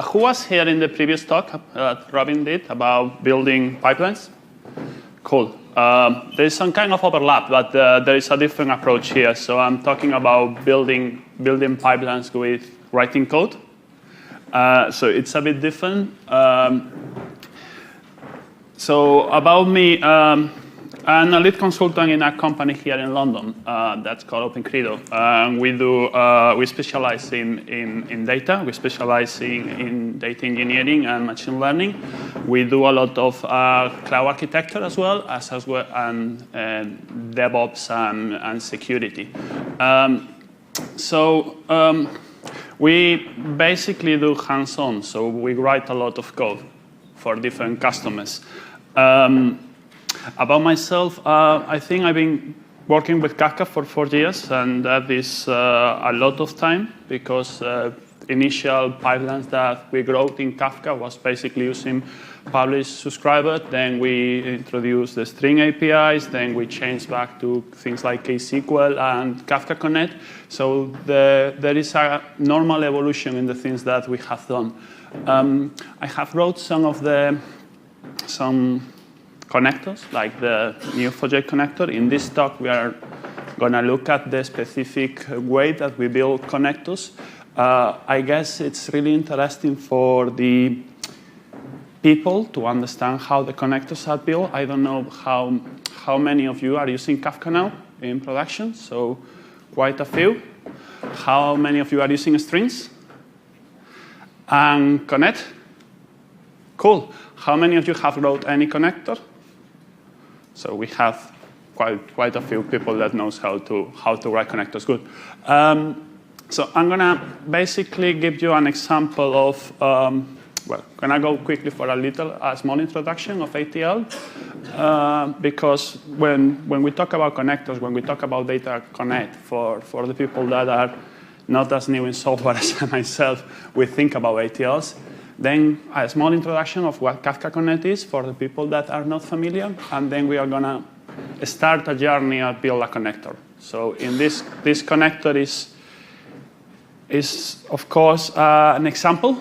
Who was here in the previous talk that Robin did about building pipelines? Cool. There's some kind of overlap, but there is a different approach here. So I'm talking about building pipelines with writing code. So it's a bit different. So about me, I'm a lead consultant in a company here in London that's called OpenCredo. We specialize in data. We specialize in data engineering and machine learning. We do a lot of cloud architecture as well and DevOps and security. We basically do hands-on. So we write a lot of code for different customers. About myself, I think I've been working with Kafka for 4 years, and that is a lot of time because initial pipelines that we wrote in Kafka was basically using publish subscriber. Then we introduced the string APIs. Then we changed back to things like KSQL and Kafka Connect. So there is a normal evolution in the things that we have done. I have wrote some connectors, like the Neo4j connector. In this talk, we are going to look at the specific way that we build connectors. I guess it's really interesting for the people to understand how the connectors are built. I don't know how many of you are using Kafka now in production, so quite a few. How many of you are using strings? And Connect? Cool. How many of you have wrote any connector? So we have quite a few people that knows how to write connectors good. So I'm gonna basically give you an example of. Can I go quickly for a small introduction of ATL? Because when we talk about connectors, when we talk about data connect, for the people that are not as new in software as myself, we think about ATLs. Then a small introduction of what Kafka Connect is for the people that are not familiar, and then we are going to start a journey and build a connector. So in this connector is of course an example.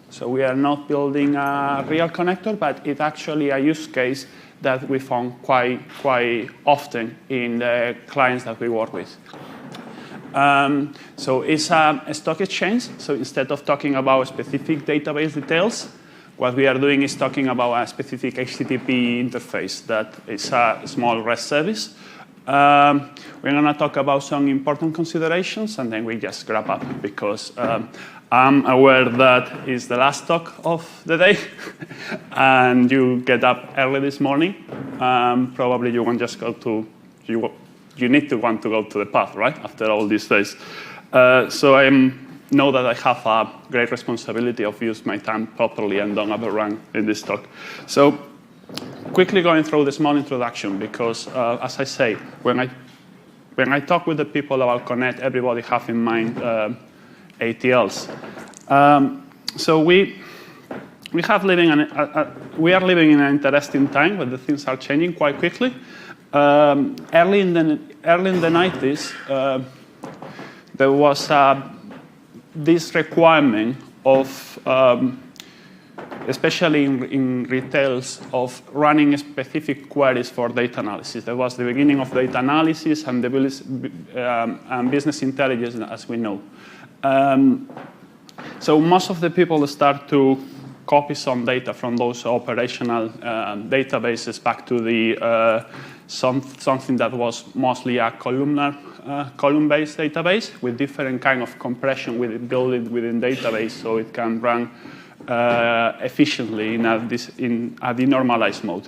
So we are not building a real connector, but it's actually a use case that we found quite often in the clients that we work with. So it's a stock exchange. So instead of talking about specific database details, what we are doing is talking about a specific HTTP interface that is a small REST service. We're going to talk about some important considerations, and then we just wrap up because I'm aware that it's the last talk of the day, and you get up early this morning. Probably you won't just go to you need to want to go to the path, right, after all these days. So I know that I have a great responsibility of use my time properly and don't overrun in this talk. So quickly going through the small introduction, because as I say, when I talk with the people about Connect, everybody have in mind ATLs. So we are living in an interesting time where the things are changing quite quickly. Early in the 90s, there was this requirement of, especially in retails, of running specific queries for data analysis. That was the beginning of data analysis and business intelligence, as we know. So most of the people start to copy some data from those operational databases back to the something that was mostly a column-based database with different kind of compression built within database, so it can run efficiently in a denormalized mode.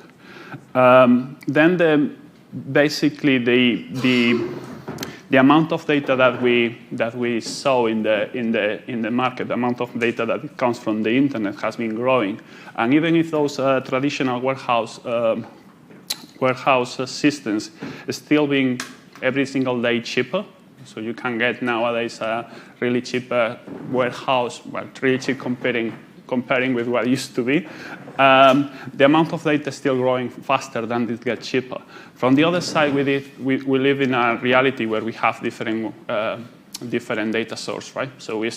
Then basically the amount of data that we saw in the market, the amount of data that comes from the internet has been growing, and even if those traditional warehouse systems is still being every single day cheaper. So you can get nowadays a really cheap warehouse, really cheap comparing with what it used to be. The amount of data is still growing faster than it gets cheaper. From the other side, we live in a reality where we have different different data source, right? So we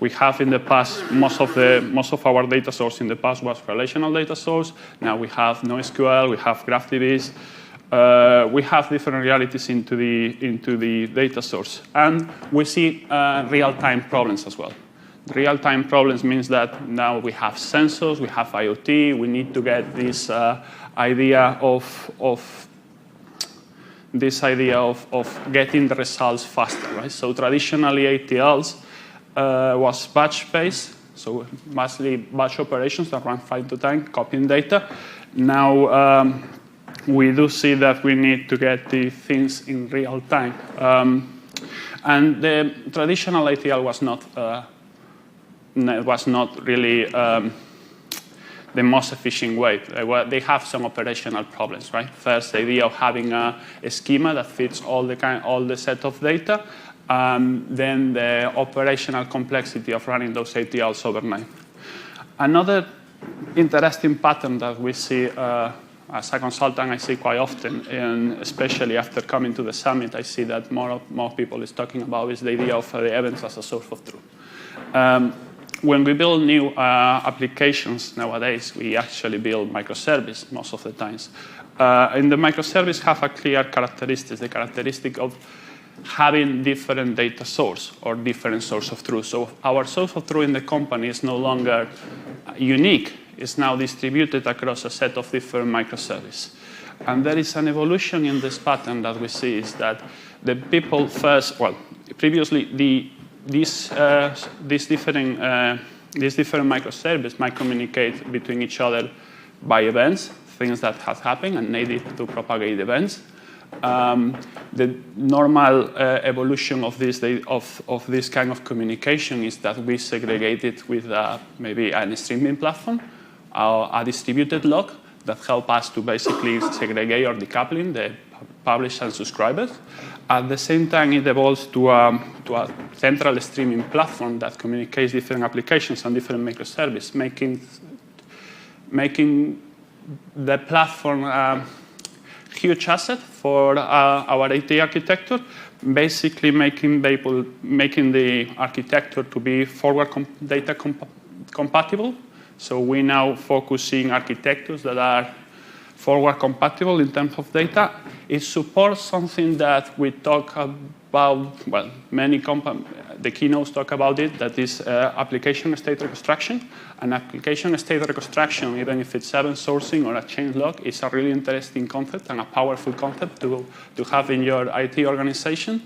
have in the past, most of our data source in the past was relational data source. Now we have NoSQL, we have GraphDBs. We have different realities into the data source. And we see real-time problems as well. Real-time problems means that now we have sensors, we have IoT, we need to get this idea of getting the results faster, right? So traditionally, ATLs was batch-based, so mostly batch operations that run time to time, copying data. Now we do see that we need to get the things in real time, and the traditional ATL was not really the most efficient way. They have some operational problems, right? First, the idea of having a schema that fits all the set of data, then the operational complexity of running those ATLs overnight. Another interesting pattern that we see as a consultant, I see quite often, and especially after coming to the summit, I see that more people is talking about is the idea of the events as a source of truth. When we build new applications nowadays, we actually build microservices most of the times. And the microservice have a clear characteristic, the characteristic of having different data source or different source of truth. So our source of truth in the company is no longer unique. It's now distributed across a set of different microservices. And there is an evolution in this pattern that we see is that the people first, well, previously these different microservices might communicate between each other by events, things that have happened and needed to propagate events. The normal evolution of this kind of communication is that we segregate it with maybe a streaming platform, a distributed log that help us to basically segregate or decoupling the publish and subscribers. At the same time, it evolves to a central streaming platform that communicates different applications and different microservices, making the platform a huge asset for our IT architecture, basically making the architecture to be forward data compatible. So we now focusing architectures that are forward compatible in terms of data. It supports something that we talk about, well, the keynotes talk about it, that is application state reconstruction. And application state reconstruction, even if it's event sourcing or a change log, is a really interesting concept and a powerful concept to have in your IT organization.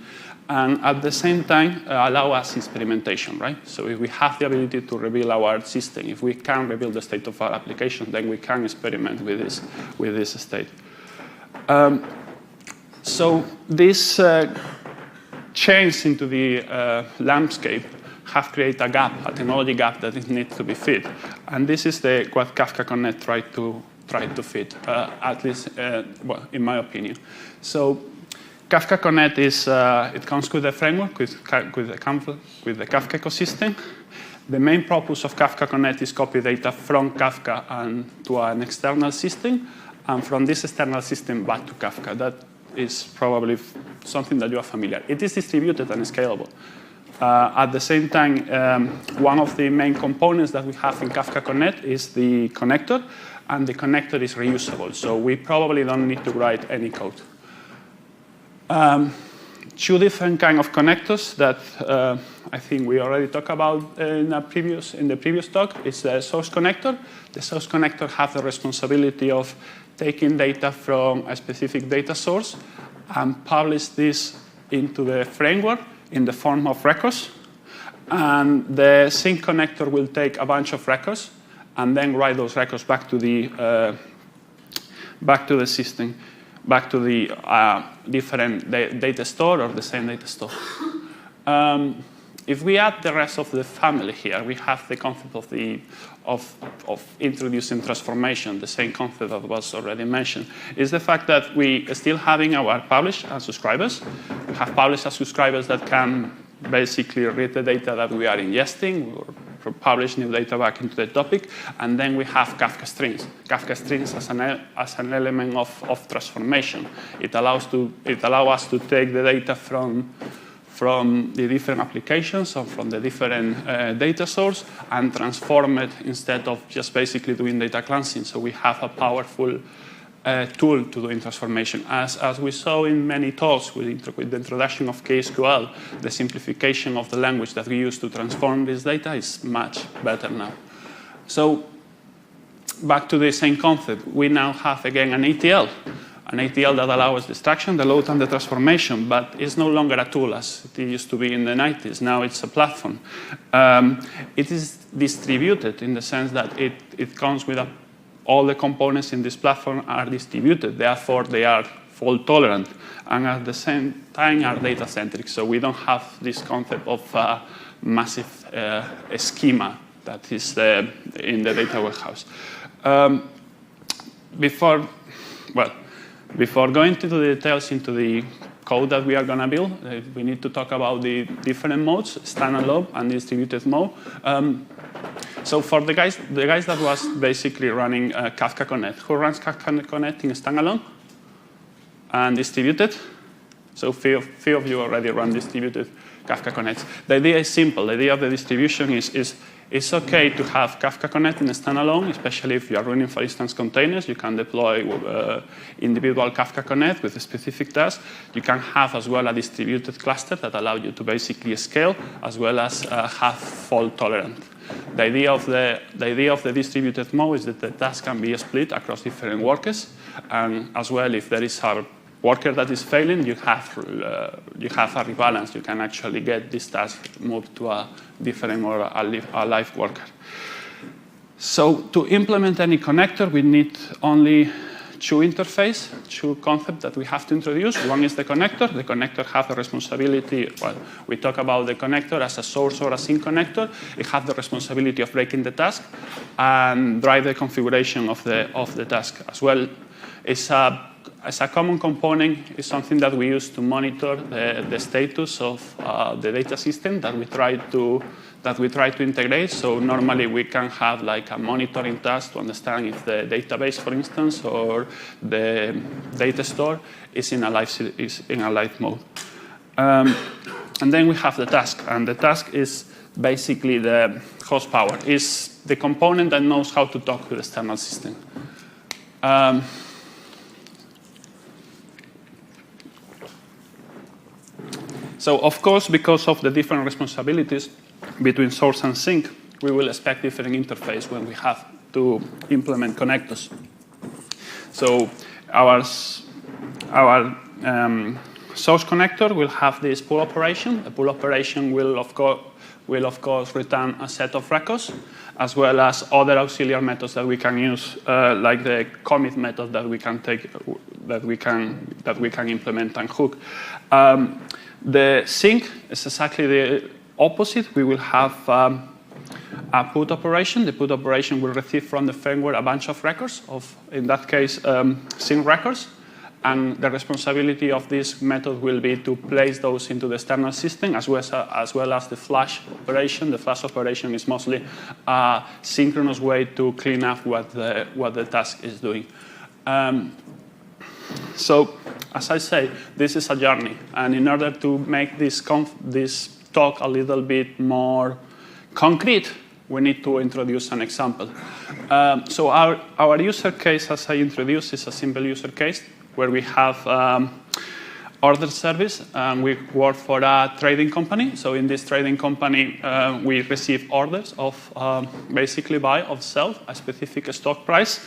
And at the same time, allow us experimentation, right? So if we have the ability to reveal our system, if we can reveal the state of our application, then we can experiment with this state. So this change into the landscape have created a gap, a technology gap that needs to be fit. And this is what Kafka Connect tried to fit, at least, well, in my opinion. So Kafka Connect it comes with a framework, with the Kafka ecosystem. The main purpose of Kafka Connect is copy data from Kafka and to an external system, and from this external system back to Kafka. That is probably something that you are familiar. It is distributed and scalable. At the same time, one of the main components that we have in Kafka Connect is the connector, and the connector is reusable. So we probably don't need to write any code. Two different kind of connectors that I think we already talked about in the previous talk is the source connector. The source connector has the responsibility of taking data from a specific data source and publish this into the framework in the form of records. And the sync connector will take a bunch of records and then write those records back to the system, back to the different data store or the same data store. If we add the rest of the family here, we have the concept of introducing transformation, the same concept that was already mentioned, is the fact that we are still having our publish and subscribers. We have publish and subscribers that can basically read the data that we are ingesting, or publish new data back into the topic, and then we have Kafka strings. Kafka strings as an element of transformation. It allows us to take the data from from the different applications or from the different data source and transform it instead of just basically doing data cleansing. So we have a powerful tool to doing transformation. As we saw in many talks with the introduction of KSQL, the simplification of the language that we use to transform this data is much better now. So back to the same concept, we now have again an ATL that allows the extraction, the load, and the transformation, but it's no longer a tool as it used to be in the 90s. Now it's a platform. It is distributed in the sense that it comes with all the components in this platform are distributed. Therefore, they are fault tolerant, and at the same time are data-centric. So we don't have this concept of massive schema that is in the data warehouse. Before going into the details into the code that we are going to build, we need to talk about the different modes, standalone and distributed mode. So for the guys that was basically running Kafka Connect, who runs Kafka Connect in standalone and distributed? So few of you already run distributed Kafka Connect. The idea is simple. The idea of the distribution is it's OK to have Kafka Connect in a standalone, especially if you are running, for instance, containers. You can deploy individual Kafka Connect with a specific task. You can have as well a distributed cluster that allows you to basically scale, as well as have fault tolerant. The idea of the distributed mode is that the task can be split across different workers, and as well, if there is a worker that is failing, you have a rebalance. You can actually get this task moved to a different or a live worker. So to implement any connector, we need only two concepts that we have to introduce. One is the connector. The connector has the responsibility, well, we talk about the connector as a source or a sink connector. It has the responsibility of breaking the task and drive the configuration of the task. As well, as a common component, it's something that we use to monitor the status of the data system that we try to integrate. So normally we can have like a monitoring task to understand if the database, for instance, or the data store is in a live mode. And then we have the task, and the task is basically the horsepower. Is the component that knows how to talk to the external system. So of course, because of the different responsibilities between source and sink, we will expect different interface when we have to implement connectors. So our source connector will have this pull operation. The pull operation will of course return a set of records, as well as other auxiliary methods that we can use, like the commit method that we can take, that we can implement and hook. The sink is exactly the opposite. We will have a put operation. The put operation will receive from the firmware a bunch of records, in that case, sink records. And the responsibility of this method will be to place those into the external system, as well as the flash operation. The flash operation is mostly a synchronous way to clean up what the task is doing. So, as I say, this is a journey. And in order to make this talk a little bit more concrete, we need to introduce an example. So our user case, as I introduced, is a simple user case where we have order service, and we work for a trading company. So in this trading company, we receive orders of basically buy or sell a specific stock price.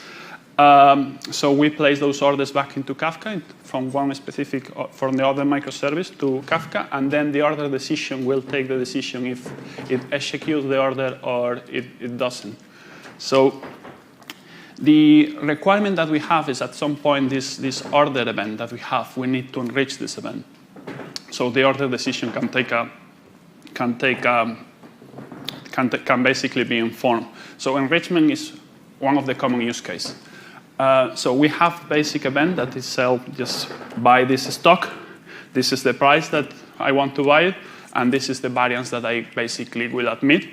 So we place those orders back into Kafka from the other microservice to Kafka, and then the order decision will take the decision if it executes the order or it doesn't. So the requirement that we have is at some point this order event that we need to enrich this event. So the order decision can basically be informed. So enrichment is one of the common use cases. So we have basic event that is just buy this stock. This is the price that I want to buy it, and this is the variance that I basically will admit.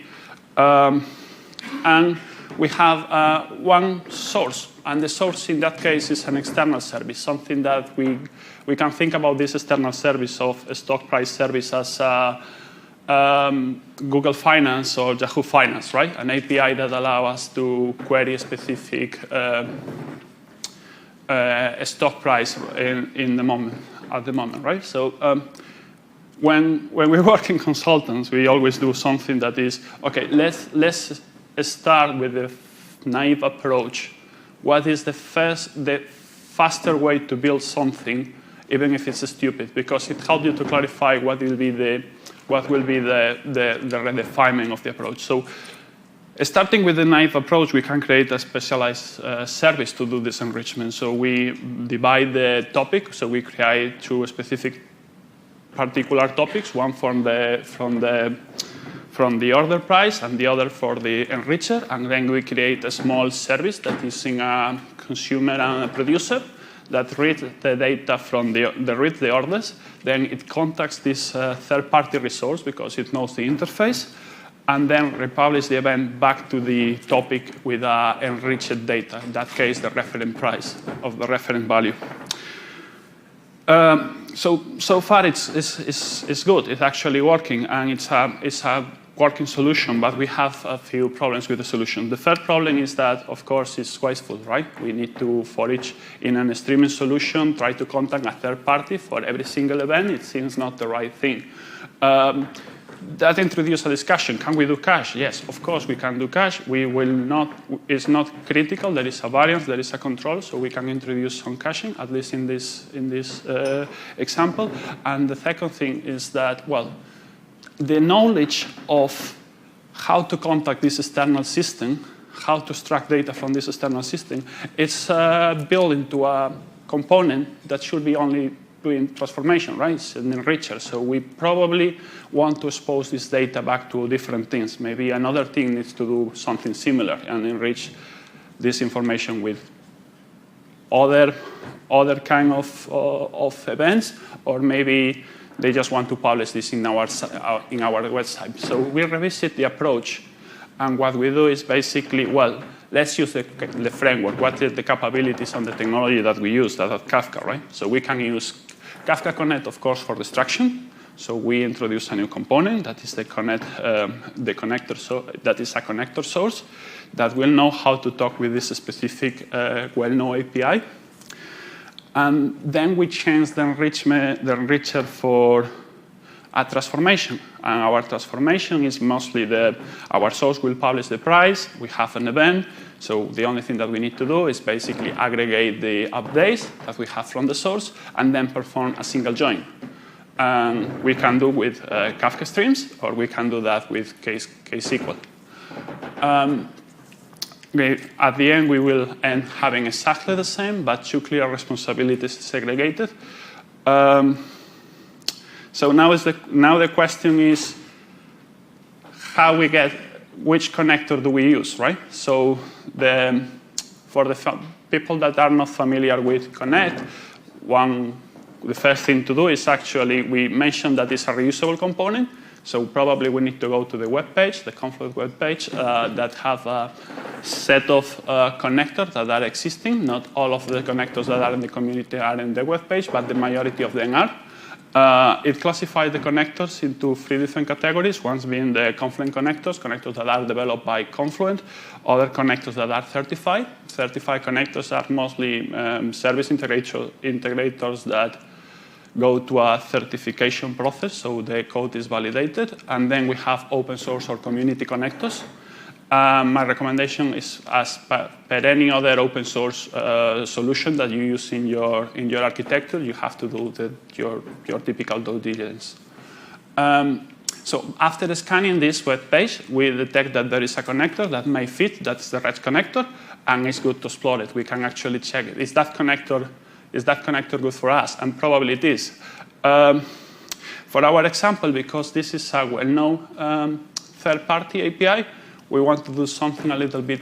And we have one source, and the source in that case is an external service, something that we can think about this external service of a stock price service as Google Finance or Yahoo Finance, right? An API that allows us to query a specific stock price at the moment, right? So when we work in consultants, we always do something that is, okay, let's start with the naive approach. What is the faster way to build something, even if it's stupid? Because it helps you to clarify what will be the refinement of the approach. So starting with the naive approach, we can create a specialized service to do this enrichment. So we divide the topic. So we create two specific particular topics, one from the order price and the other for the enricher. And then we create a small service that is in a consumer and a producer that reads the data from the orders. Then it contacts this third-party resource because it knows the interface, and then republish the event back to the topic with enriched data, in that case, the reference price of the reference value. So far, it's good. It's actually working, and it's a working solution, but we have a few problems with the solution. The third problem is that, of course, it's wasteful, right? We need to, for each, in a streaming solution, try to contact a third party for every single event. It seems not the right thing. That introduced a discussion. Can we do cache? Yes, of course we can do cache. We will not. It's not critical. There is a variance. There is a control, so we can introduce some caching, at least in this example. And the second thing is that, well, the knowledge of how to contact this external system, how to extract data from this external system, it's built into a component that should be only doing transformation, right? It's an enricher. So we probably want to expose this data back to different things. Maybe another thing needs to do something similar and enrich this information with other kind of events, or maybe they just want to publish this in our website. So we revisit the approach, and what we do is basically, well, let's use the framework. What are the capabilities and the technology that we use that at Kafka, right? So we can use Kafka Connect, of course, for extraction. So we introduce a new component that is the connector. So that is a connector source that will know how to talk with this specific well-known API. And then we change the enricher for a transformation. And our transformation is mostly our source will publish the price. We have an event. So the only thing that we need to do is basically aggregate the updates that we have from the source and then perform a single join. And we can do with Kafka streams, or we can do that with KSQL. At the end, we will end having exactly the same, but two clear responsibilities segregated. So now the question is how we get, which connector do we use, right? So for the people that are not familiar with Connect, the first thing to do is actually, we mentioned that it's a reusable component. So probably we need to go to the web page, the Confluent web page, that have a set of connectors that are existing. Not all of the connectors that are in the community are in the web page, but the majority of them are. It classifies the connectors into three different categories, one being the Confluent connectors that are developed by Confluent, other connectors that are certified. Certified connectors are mostly service integrators that go to a certification process, so the code is validated. And then we have open source or community connectors. My recommendation is, as per any other open source solution that you use in your architecture, you have to do your typical due diligence. So after scanning this web page, we detect that there is a connector that may fit. That's the red connector, and it's good to explore it. We can actually check it. Is that connector good for us? And probably it is. For our example, because this is a well-known third-party API, we want to do something a little bit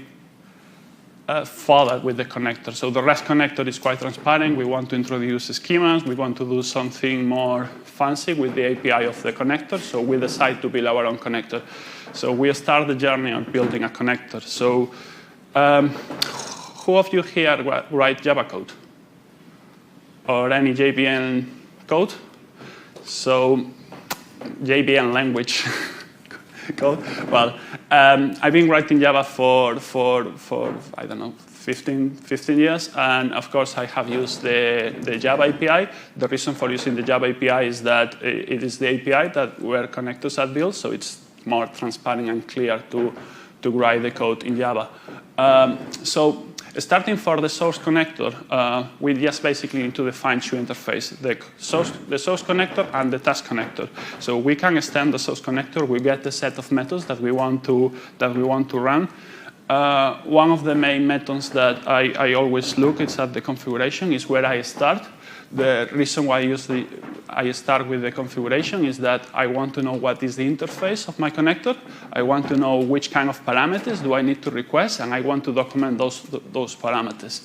further with the connector. So the REST connector is quite transparent. We want to introduce schemas. We want to do something more fancy with the API of the connector. So we decide to build our own connector. So we start the journey of building a connector. So Who of you here write Java code? Or any JVM code? So JVM language code. Well, I've been writing Java for I don't know, 15 years, and of course I have used the Java API. The reason for using the Java API is that it is the API that where connectors are built, so it's more transparent and clear to write the code in Java. So starting for the source connector, we just basically need to define two interfaces, the source connector and the task connector. So we can extend the source connector. We get the set of methods that we want to run. One of the main methods that I always look is at the configuration, is where I start. The reason why I start with the configuration is that I want to know what is the interface of my connector. I want to know which kind of parameters do I need to request, and I want to document those parameters.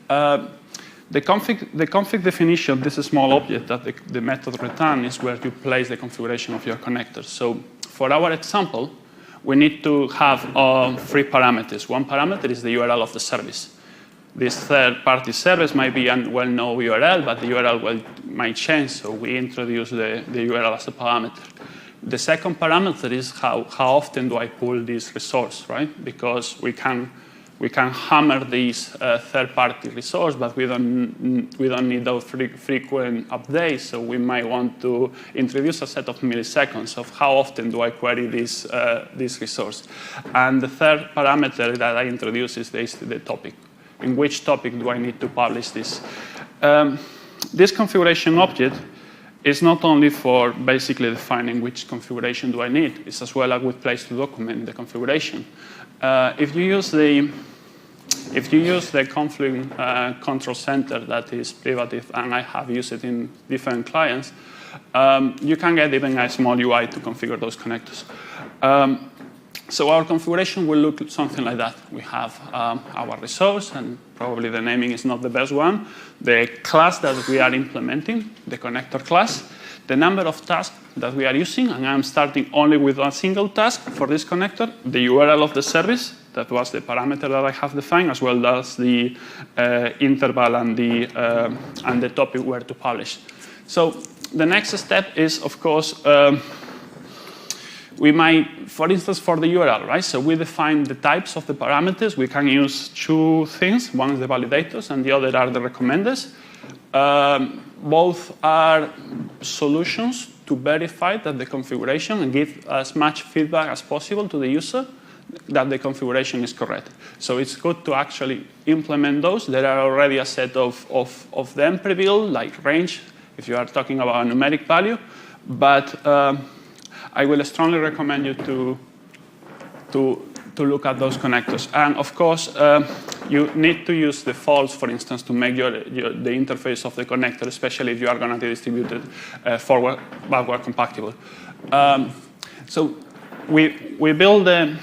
The config definition, this small object that the method return, is where you place the configuration of your connector. So for our example, we need to have 3 parameters. One parameter is the URL of the service. This third-party service might be a well-known URL, but the URL might change, so we introduce the URL as a parameter. The second parameter is how often do I pull this resource, right? Because we can hammer this third-party resource, but we don't need those frequent updates, so we might want to introduce a set of milliseconds of how often do I query this resource. And the third parameter that I introduce is the topic. In which topic do I need to publish this? This configuration object is not only for basically defining which configuration do I need, it's as well a good place to document the configuration. If you use the config control center that is privative, and I have used it in different clients, you can get even a small UI to configure those connectors. So our configuration will look something like that. We have our resource, and probably the naming is not the best one, the class that we are implementing, the connector class, the number of tasks that we are using, and I'm starting only with a single task for this connector, the URL of the service, that was the parameter that I have defined, as well as the interval and the topic where to publish. So the next step is, of course, we might, for instance, for the URL, right? So we define the types of the parameters. We can use 2 things. One is the validators, and the other are the recommenders. Both are solutions to verify that the configuration and give as much feedback as possible to the user that the configuration is correct. So it's good to actually implement those. There are already a set of them pre-built, like range, if you are talking about a numeric value. But I will strongly recommend you to look at those connectors. And of course, you need to use the defaults, for instance, to make the interface of the connector, especially if you are going to distribute it forward, backward compatible. So we build the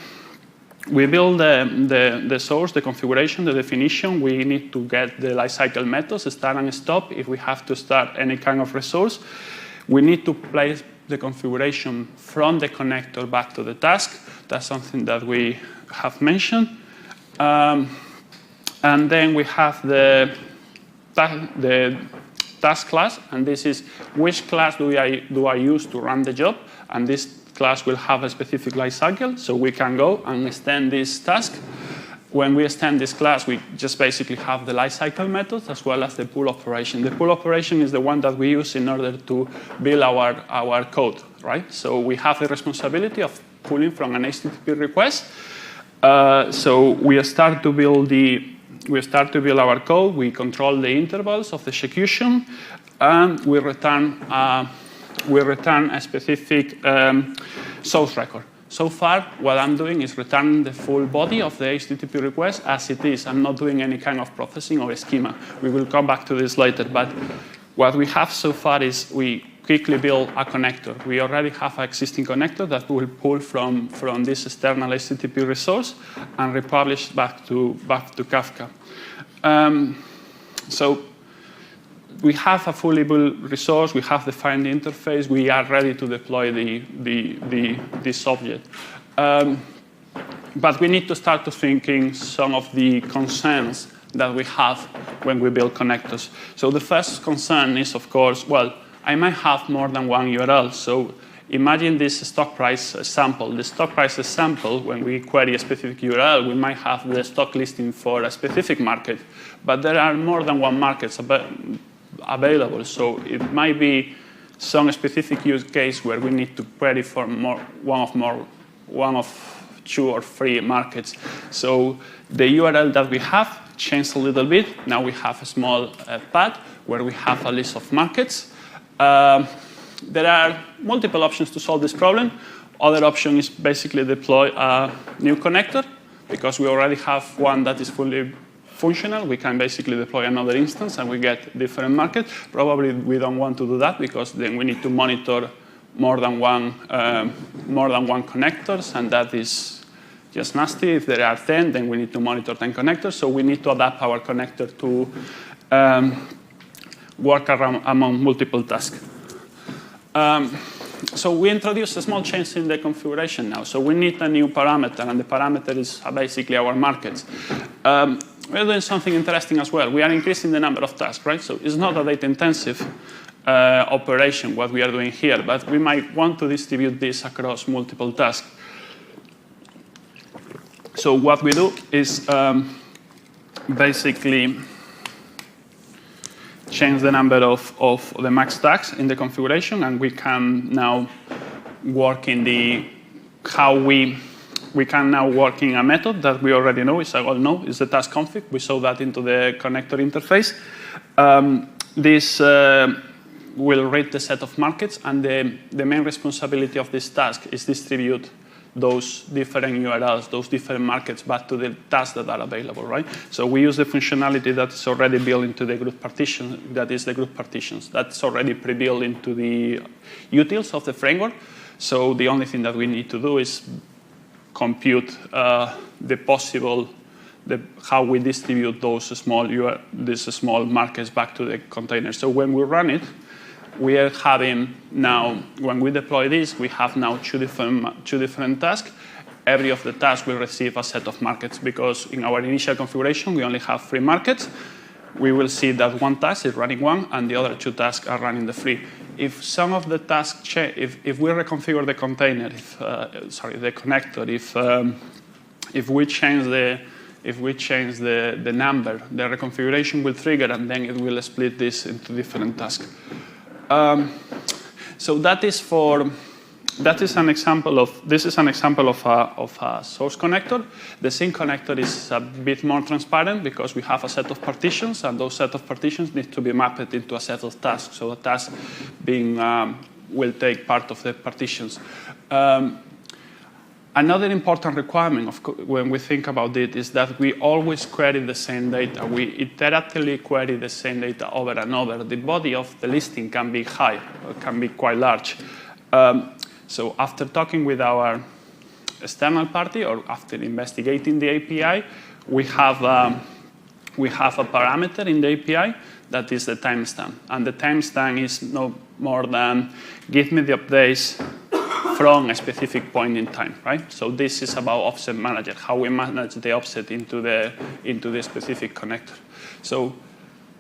source, the configuration, the definition. We need to get the lifecycle methods, start and stop, if we have to start any kind of resource. We need to place the configuration from the connector back to the task. That's something that we have mentioned. And then we have the task class, and this is which class do I use to run the job, and this class will have a specific lifecycle, so we can go and extend this task. When we extend this class, we just basically have the lifecycle methods as well as the pull operation. The pull operation is the one that we use in order to build our code, right? So we have the responsibility of pulling from an HTTP request. So we start to build our code. We control the intervals of the execution, and we return a specific source record. So far, what I'm doing is returning the full body of the HTTP request as it is. I'm not doing any kind of processing or schema. We will come back to this later. But what we have so far is we quickly build a connector. We already have an existing connector that will pull from this external HTTP resource and republish back to Kafka. So we have a fully built resource. We have defined the interface. We are ready to deploy this object. But we need to start to thinking some of the concerns that we have when we build connectors. So the first concern is, of course, well, I might have more than one URL. So imagine this stock price sample. The stock price sample, when we query a specific URL, we might have the stock listing for a specific market. But there are more than one markets available. So it might be some specific use case where we need to query for one of 2 or 3 markets. So the URL that we have changed a little bit. Now we have a small pad where we have a list of markets. There are multiple options to solve this problem. Other option is basically deploy a new connector. Because we already have one that is fully functional, we can basically deploy another instance and we get different markets. Probably we don't want to do that because then we need to monitor more than one connectors, and that is just nasty. If there are 10, then we need to monitor 10 connectors. So we need to adapt our connector to work around among multiple tasks. So we introduced a small change in the configuration now. So we need a new parameter, and the parameter is basically our markets. We're doing something interesting as well. We are increasing the number of tasks, right? So it's not a data-intensive operation, what we are doing here, but we might want to distribute this across multiple tasks. So what we do is basically change the number of the max tasks in the configuration, and we can now work in we can now work in a method that we already know, is the task config. We saw that into the connector interface. This will read the set of markets, and the main responsibility of this task is distribute those different URLs, those different markets back to the tasks that are available, right? So we use the functionality that's already built into the group partition, that is the group partitions. That's already pre-built into the utils of the framework. So the only thing that we need to do is compute how we distribute those small markets back to the container. So when we run it, we are having now, when we deploy this, we have now two different tasks. Every of the tasks will receive a set of markets, because in our initial configuration, we only have 3 markets. We will see that one task is running 1, and the other 2 tasks are running the 3. If some of the tasks change, if we reconfigure the container, the connector, if we change the number, the reconfiguration will trigger, and then it will split this into different tasks. So this is an example of a source connector. The sync connector is a bit more transparent because we have a set of partitions, and those set of partitions need to be mapped into a set of tasks. So a task will take part of the partitions. Another important requirement when we think about it is that we always query the same data. We iteratively query the same data over and over. The body of the listing can be high, or can be quite large. So after talking with our external party, or after investigating the API, we have a parameter in the API that is the timestamp. And the timestamp is no more than give me the updates from a specific point in time, right? So this is about offset manager, how we manage the offset into the specific connector. So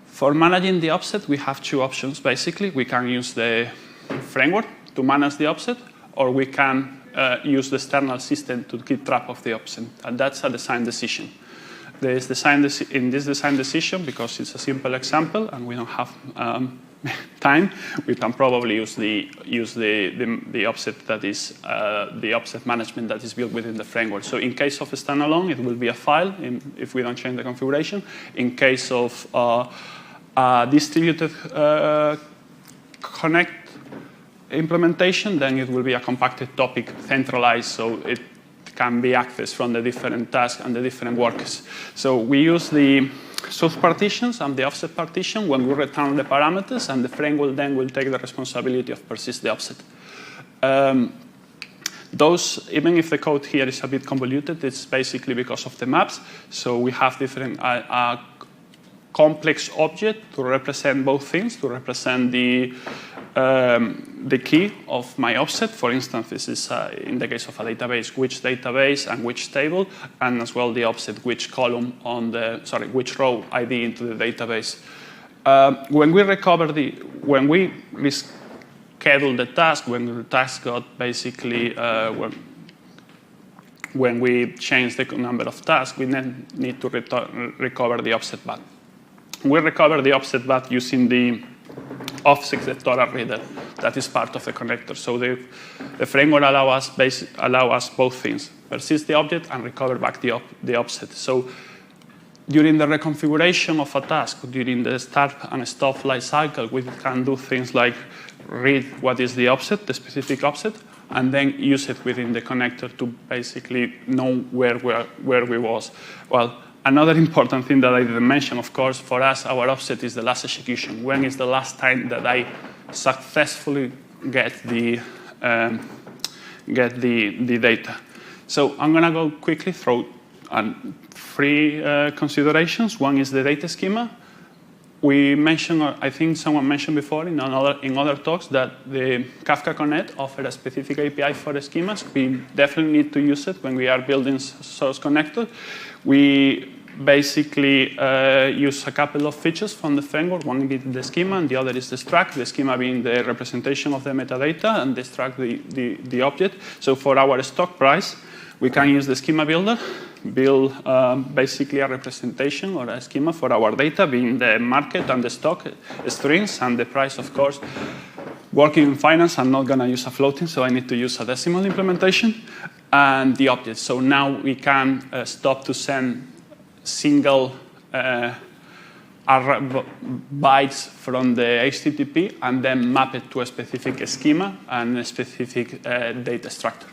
for managing the offset, we have 2 options, basically. We can use the framework to manage the offset, or we can use the external system to keep track of the offset. And that's a design decision. In this design decision, because it's a simple example and we don't have time, we can probably use the offset that is the offset management that is built within the framework. So in case of a standalone, it will be a file if we don't change the configuration. In case of distributed Connect implementation, then it will be a compacted topic, centralized, so it can be accessed from the different tasks and the different workers. So we use the source partitions and the offset partition when we return the parameters, and the framework then will take the responsibility of persist the offset. Even if the code here is a bit convoluted, it's basically because of the maps. So we have different complex object to represent both things, to represent the the key of my offset. For instance, this is, in the case of a database, which database and which table, and as well the offset, which column on the, sorry, which row ID into the database. When we reschedule the task, when the task got basically, when we change the number of tasks, we then need to recover the offset back. We recover the offset back using the offset sectoral reader that is part of the connector. So the framework allows us both things: persist the object and recover back the offset. So during the reconfiguration of a task, during the start and stop life cycle, we can do things like read what is the offset, the specific offset, and then use it within the connector to basically know where we was. Well, another important thing that I didn't mention, of course, for us, our offset is the last execution. When is the last time that I successfully get the data? So I'm going to go quickly through three considerations. One is the data schema. We mentioned, or I think someone mentioned before in other talks, that the Kafka Connect offers a specific API for the schemas. We definitely need to use it when we are building source connector. We basically use a couple of features from the framework. One being the schema, and the other is the struct. The schema being the representation of the metadata, and the struct the object. So for our stock price, we can use the Schema Builder, build basically a representation or a schema for our data, being the market and the stock strings, and the price, of course. Working in finance, I'm not going to use a floating, so I need to use a decimal implementation, and the object. So now we can stop to send single bytes from the HTTP and then map it to a specific schema and a specific data structure.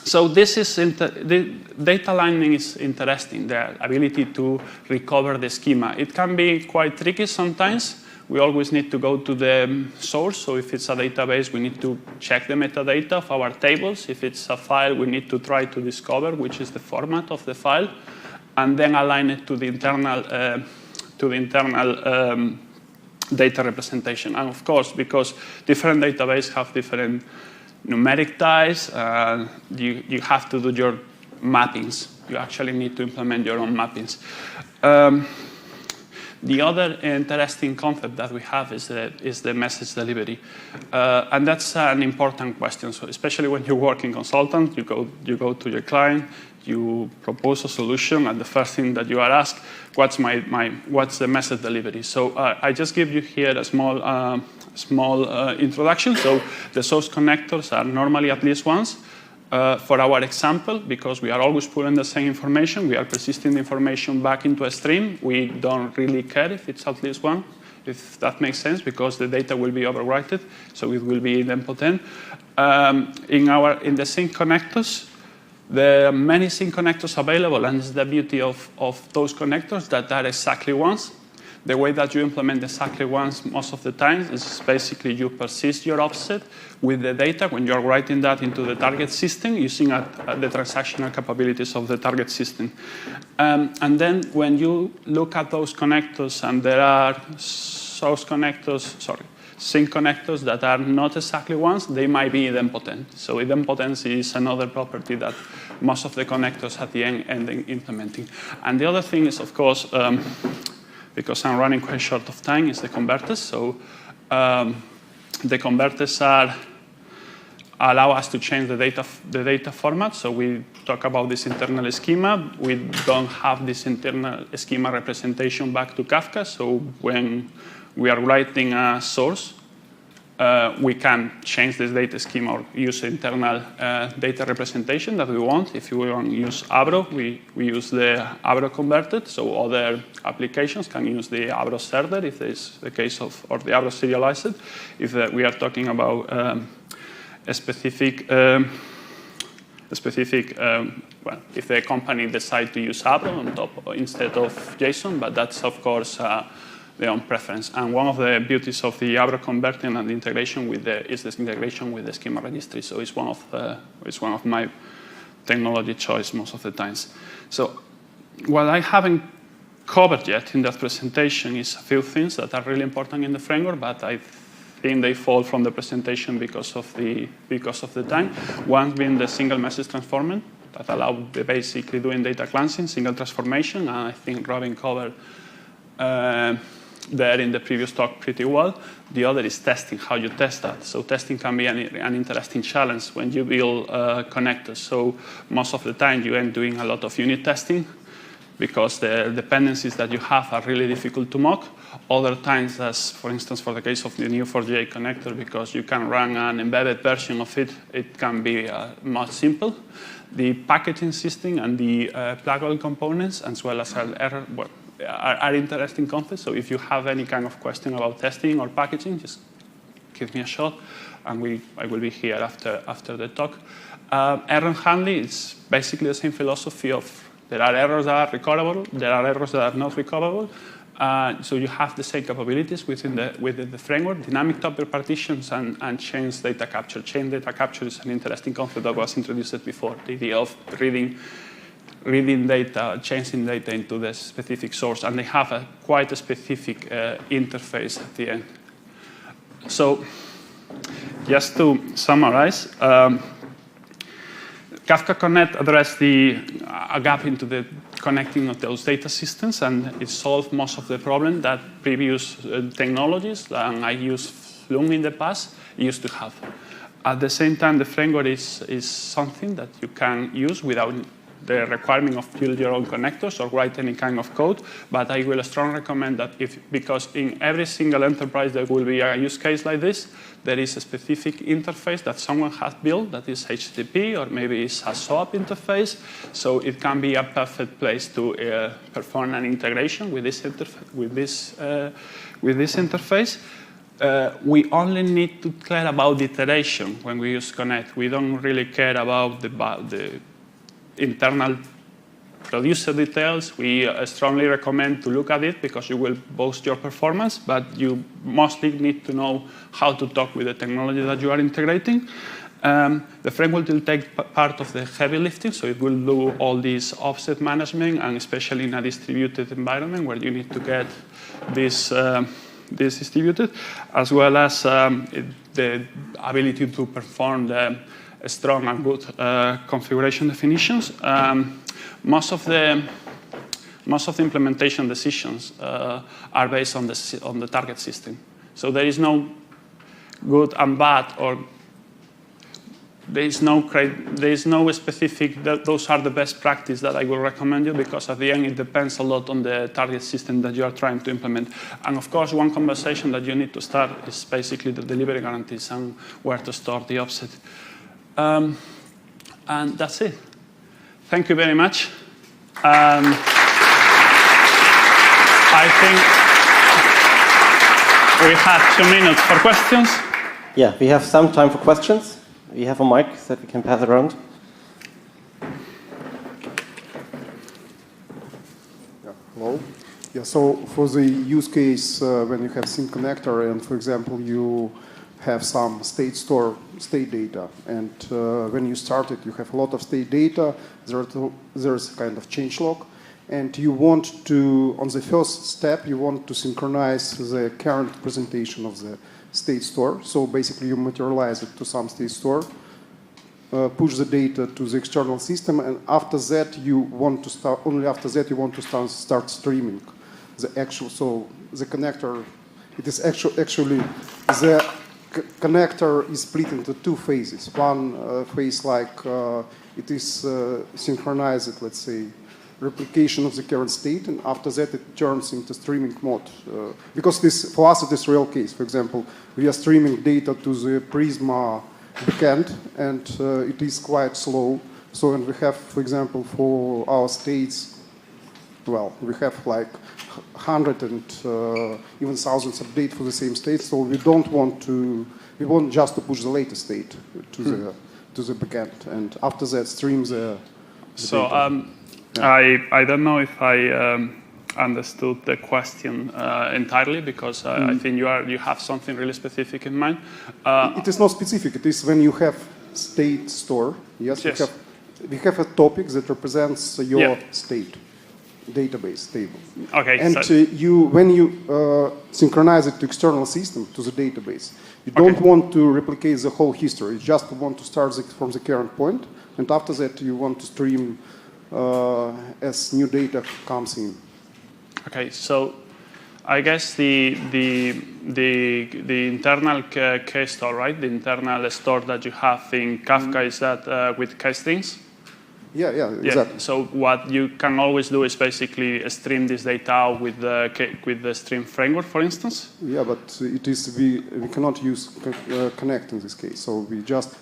So this is the data lining is interesting, the ability to recover the schema. It can be quite tricky sometimes. We always need to go to the source. So if it's a database, we need to check the metadata of our tables. If it's a file, we need to try to discover which is the format of the file, and then align it to the internal data representation. And of course, because different databases have different numeric types, you have to do your mappings. You actually need to implement your own mappings. The other interesting concept that we have is the message delivery. And that's an important question. So especially when you work in consultant, you go to your client, you propose a solution, and the first thing that you are asked, what's the message delivery? So I just give you here a small introduction. So the source connectors are normally at least once. For our example, because we are always pulling the same information, we are persisting the information back into a stream. We don't really care if it's at least one, if that makes sense, because the data will be overwritten, so it will be idempotent. In the sync connectors, there are many sync connectors available, and it's the beauty of those connectors that are exactly ones. The way that you implement exactly ones most of the time is basically you persist your offset with the data when you're writing that into the target system using the transactional capabilities of the target system. And then when you look at those connectors, and there are sync connectors that are not exactly ones, they might be idempotent. So idempotency is another property that most of the connectors at the end implementing. And the other thing is, of course, because I'm running quite short of time, is the converters. So the converters allow us to change the data format. So we talk about this internal schema. We don't have this internal schema representation back to Kafka. So when we are writing a source, we can change this data schema or use internal data representation that we want. If we want to use Avro, we use the Avro converted. So other applications can use the Avro server if it's the case of, or the Avro serialized. If we are talking about a specific, well, if the company decides to use Avro on top instead of JSON, but that's of course their own preference. And one of the beauties of the Avro converting and the integration with is this integration with the schema registry. So it's one of my technology choice most of the times. So while I haven't covered yet in that presentation is a few things that are really important in the framework, but I think they fall from the presentation because of the time. One being the single message transformer that allow basically doing data cleansing, single transformation, and I think Robin covered there in the previous talk pretty well. The other is testing, how you test that. So testing can be an interesting challenge when you build connectors. So most of the time you end doing a lot of unit testing because the dependencies that you have are really difficult to mock. Other times, as for instance for the case of the Neo4j connector, because you can run an embedded version of it, it can be much simple. The packaging system and the pluggable components, as well as error, are interesting concepts. So if you have any kind of question about testing or packaging, just give me a shot, and I will be here after the talk. Error handling is basically the same philosophy of there are errors that are recoverable, there are errors that are not recoverable. So you have the same capabilities within the framework, dynamic tuple partitions and chain data capture. Chain data capture is an interesting concept that was introduced before, the idea of reading data, changing data into the specific source, and they have quite a specific interface at the end. So just to summarize, Kafka Connect addressed a gap into the connecting of those data systems, and it solved most of the problem that previous technologies, and I used Flume in the past, used to have. At the same time, the framework is something that you can use without the requirement of build your own connectors or write any kind of code, but I will strongly recommend that because in every single enterprise there will be a use case like this, there is a specific interface that someone has built that is HTTP or maybe it's a SOAP interface, so it can be a perfect place to perform an integration with this interface. We only need to care about the iteration when we use Connect. We don't really care about the internal producer details. We strongly recommend to look at it because you will boost your performance, but you mostly need to know how to talk with the technology that you are integrating. The framework will take part of the heavy lifting, so it will do all this offset management, and especially in a distributed environment where you need to get this distributed, as well as the ability to perform the strong and good configuration definitions. Most of the implementation decisions are based on the target system. So there is no good and bad, or there is no specific, those are the best practice that I will recommend you, because at the end it depends a lot on the target system that you are trying to implement. And of course, one conversation that you need to start is basically the delivery guarantees and where to store the offset. And that's it. Thank you very much. I think we have 2 minutes for questions. Yeah, we have some time for questions. We have a mic that we can pass around. Yeah, hello. Yeah, so for the use case when you have sync connector and, for example, you have some state data, and when you start it, you have a lot of state data. There's a kind of change log, and you want to, on the first step, you want to synchronize the current presentation of the state store. So basically, you materialize it to some state store, push the data to the external system, and after that, you want to start. Only after that, you want to start streaming the actual. So the connector, it is actually the connector is split into 2 phases. One phase it is synchronized, let's say, replication of the current state, and after that it turns into streaming mode. Because this, for us, it is real case. For example, we are streaming data to the Prisma backend, and it is quite slow. So when we have, for example, for our states, well, we have like 100 and even thousands updates for the same state. So we don't want to. We want just to push the latest state to the backend, and after that stream the so data. I don't know if I understood the question entirely, because I think you have something really specific in mind. It is not specific. It is when you have state store. Yes. We have a topic that represents your state. database table. Okay. And when you synchronize it to external system, to the database, you don't want to replicate the whole history. You just want to start from the current point, and after that you want to stream as new data comes in. Okay, so I guess the internal case store, right? The internal store that you have in Kafka is that with case strings? Yeah, exactly. So what you can always do is basically stream this data out with the stream framework, for instance. Yeah, but we cannot use Connect in this case. So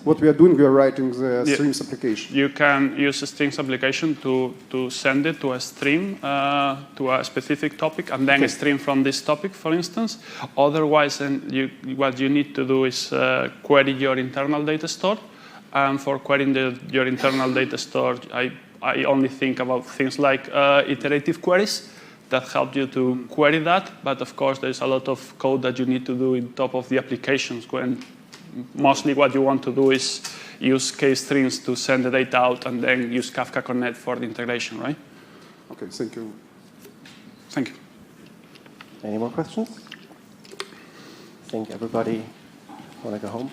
what we are doing, we are writing the streams application. You can use a strings application to send it to a stream to a specific topic, and then a stream from this topic, for instance. Otherwise, what you need to do is query your internal data store. And for querying your internal data store, I only think about things like iterative queries that help you to query that. But of course, there's a lot of code that you need to do in top of the applications when mostly what you want to do is use case strings to send the data out and then use Kafka Connect for the integration, right? Okay, thank you. Thank you. Any more questions? I think everybody want to go home.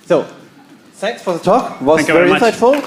So, thanks for the talk. It was very insightful.